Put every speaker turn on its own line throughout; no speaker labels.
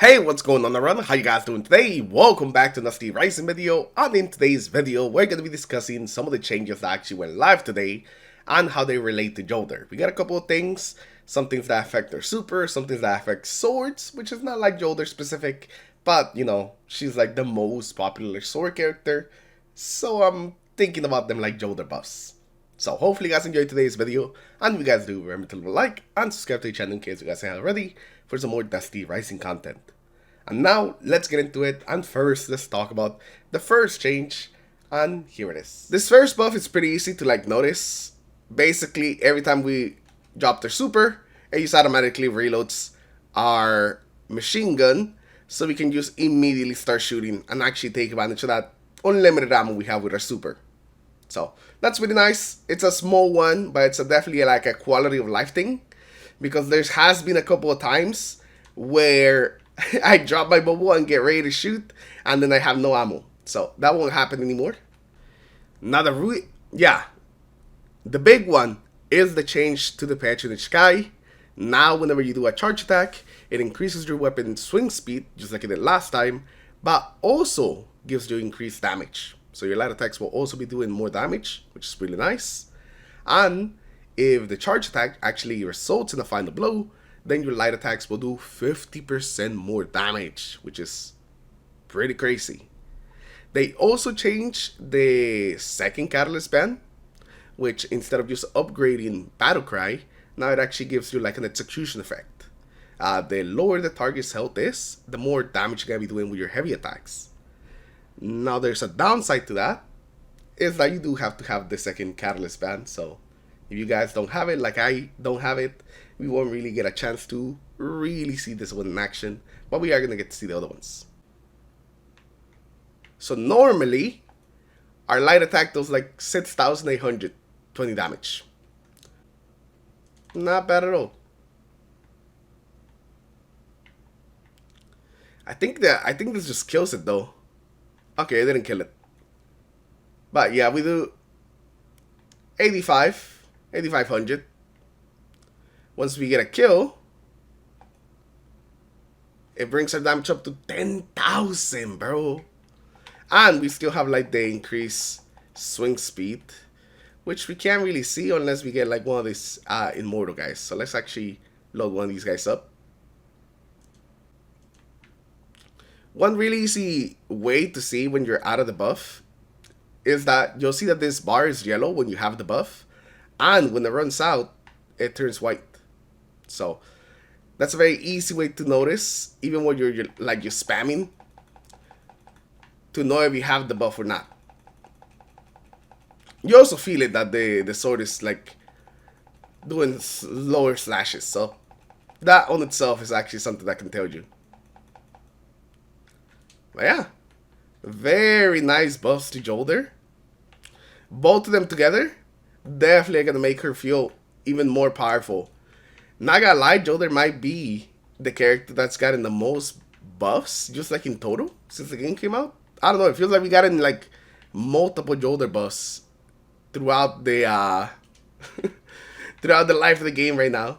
Hey, what's going on around? How you guys doing today? Welcome back to another Rising video, and in today's video, we're going to be discussing some of the changes that actually went live today and how they relate to Jolder. We got a couple of things, some things that affect their super, some things that affect swords, which is not like Jolder specific, but you know, she's like the most popular sword character, so I'm thinking about them like Jolder buffs. So hopefully you guys enjoyed today's video, and if you guys do, remember to leave a like and subscribe to the channel in case you guys haven't already for some more Dusty Rising content. And now, let's get into it, and first, let's talk about the first change, and here it is. This first buff is pretty easy to like notice. Basically, every time we drop their super, it just automatically reloads our machine gun, so we can just immediately start shooting and actually take advantage of that unlimited ammo we have with our super. So, that's really nice. It's a small one, but it's definitely like a quality of life thing, because there has been a couple of times where I drop my bubble and get ready to shoot, and then I have no ammo. So that won't happen anymore. Now the big one is the change to the patch in the sky. Now whenever you do a charge attack, it increases your weapon swing speed, just like it did last time, but also gives you increased damage. So your light attacks will also be doing more damage, which is really nice. And if the charge attack actually results in a final blow, then your light attacks will do 50% more damage, which is pretty crazy. They also changed the second catalyst band, which instead of just upgrading battle cry, now it actually gives you like an execution effect. The lower the target's health is, the more damage you're gonna be doing with your heavy attacks. Now there's a downside to that, is that you do have to have the second catalyst band, so if you guys don't have it, like I don't have it, we won't really get a chance to really see this one in action, but we are going to get to see the other ones. So normally, our light attack does like 6,820 damage. Not bad at all. I think this just kills it though. Okay, it didn't kill it. But yeah, we do 8,500. Once we get a kill, it brings our damage up to 10,000, bro. And we still have like the increased swing speed, which we can't really see unless we get like one of these immortal guys. So let's actually load one of these guys up. One really easy way to see when you're out of the buff is that you'll see that this bar is yellow when you have the buff, and when it runs out, it turns white. So that's a very easy way to notice, even when you're spamming, to know if you have the buff or not. You also feel it that the sword is like doing lower slashes, so that on itself is actually something that can tell you. But yeah, very nice buffs to Jolder. Both of them together definitely are gonna make her feel even more powerful. Not gonna lie, Jolder might be the character that's gotten the most buffs, just like in total, since the game came out. I don't know, it feels like we got in like multiple Jolder buffs throughout the throughout the life of the game right now.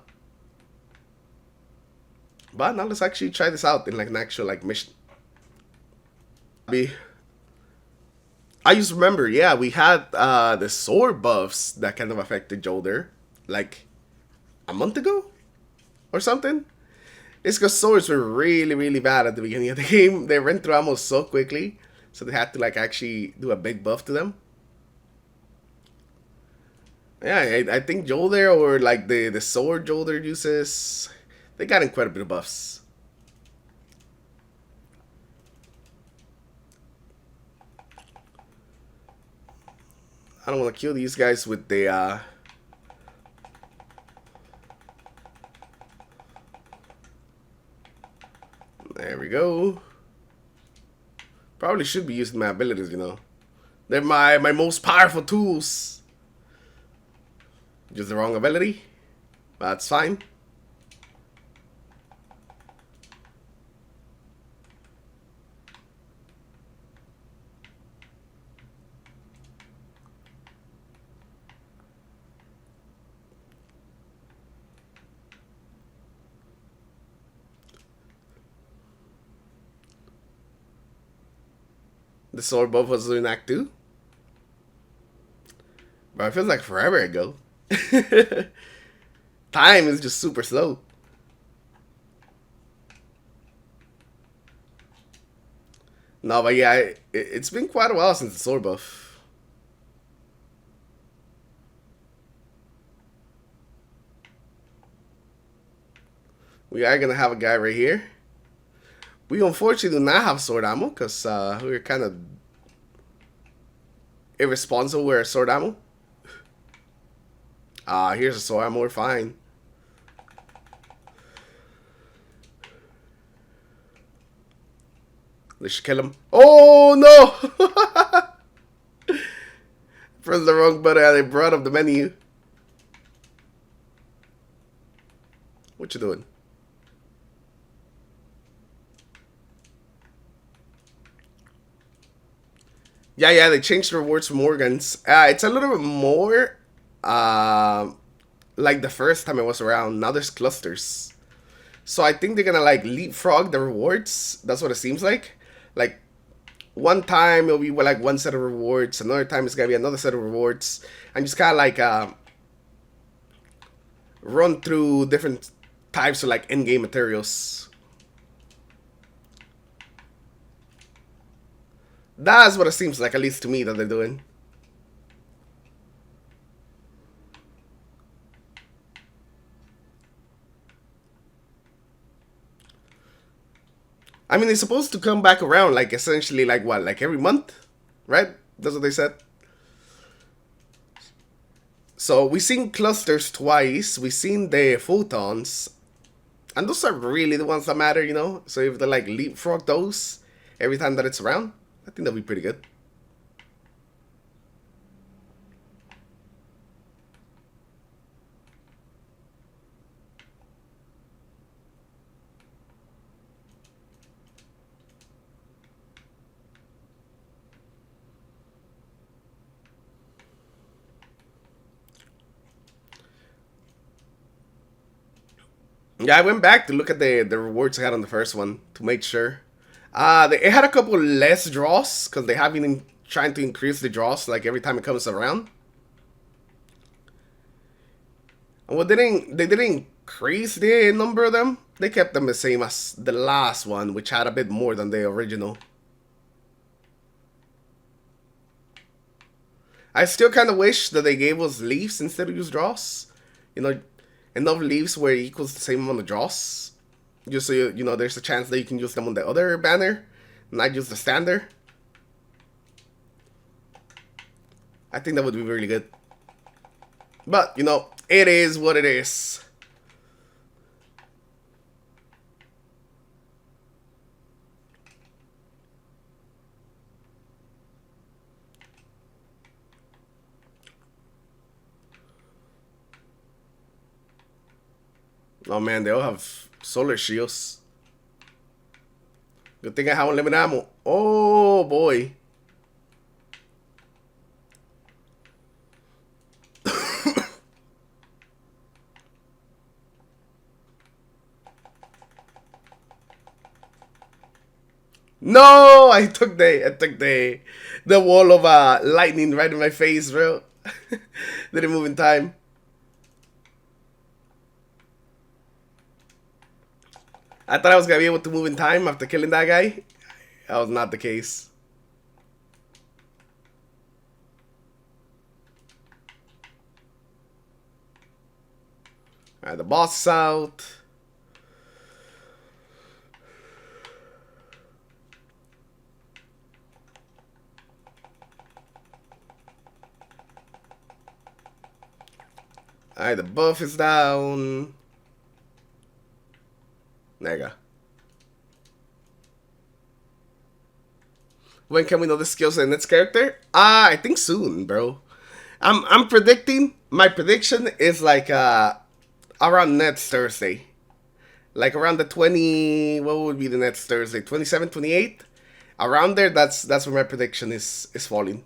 But now let's actually try this out in like an actual like mission. I just remember, yeah, we had the sword buffs that kind of affected Jolder like a month ago or something. It's because swords were really, really bad at the beginning of the game. They ran through almost so quickly, so they had to like actually do a big buff to them. Yeah, I think Jolder, or like the sword Jolder uses, they got in quite a bit of buffs. I don't want to kill these guys with the there we go. Probably should be using my abilities, you know. They're my most powerful tools. Just the wrong ability. That's fine. The sword buff was in Act 2? But it feels like forever ago. Time is just super slow. No, but yeah, it's been quite a while since the sword buff. We are gonna have a guy right here. We unfortunately do not have sword ammo because we're kind of irresponsible with our sword ammo. Here's a sword ammo, we're fine. Let's kill him. Oh no! Press the wrong button and I brought up the menu. What you doing? Yeah, they changed the rewards from organs. It's a little bit more like the first time I was around. Now there's clusters. So I think they're gonna like leapfrog the rewards. That's what it seems like. Like one time it'll be like one set of rewards, another time it's gonna be another set of rewards, and just kind of like run through different types of like in-game materials. That's what it seems like, at least to me, that they're doing. I mean, it's supposed to come back around, like, essentially, like, what, like every month? Right? That's what they said. So, we've seen clusters twice. We've seen the photons. And those are really the ones that matter, you know? So, if they, like, leapfrog those every time that it's around, I think that'll be pretty good. Yeah, I went back to look at the rewards I had on the first one to make sure. It had a couple less draws because they have been trying to increase the draws like every time it comes around. And they didn't increase the number of them. They kept them the same as the last one, which had a bit more than the original. I still kind of wish that they gave us leaves instead of just draws. You know, enough leaves where it equals the same amount of draws. Just so you know, there's a chance that you can use them on the other banner, not just the standard. I think that would be really good. But, you know, it is what it is. Oh man, they all have solar shields. Good thing I have unlimited ammo. Oh boy. No, I took the wall of lightning right in my face, bro. Didn't move in time. I thought I was gonna be able to move in time after killing that guy. That was not the case. Alright, the boss is out. Alright, the buff is down. There you go. When can we know the skills in its character? I think soon, bro. I'm predicting. My prediction is like around next Thursday. Like around the 20. What would be the next Thursday? 27, 28. Around there. That's where my prediction is falling.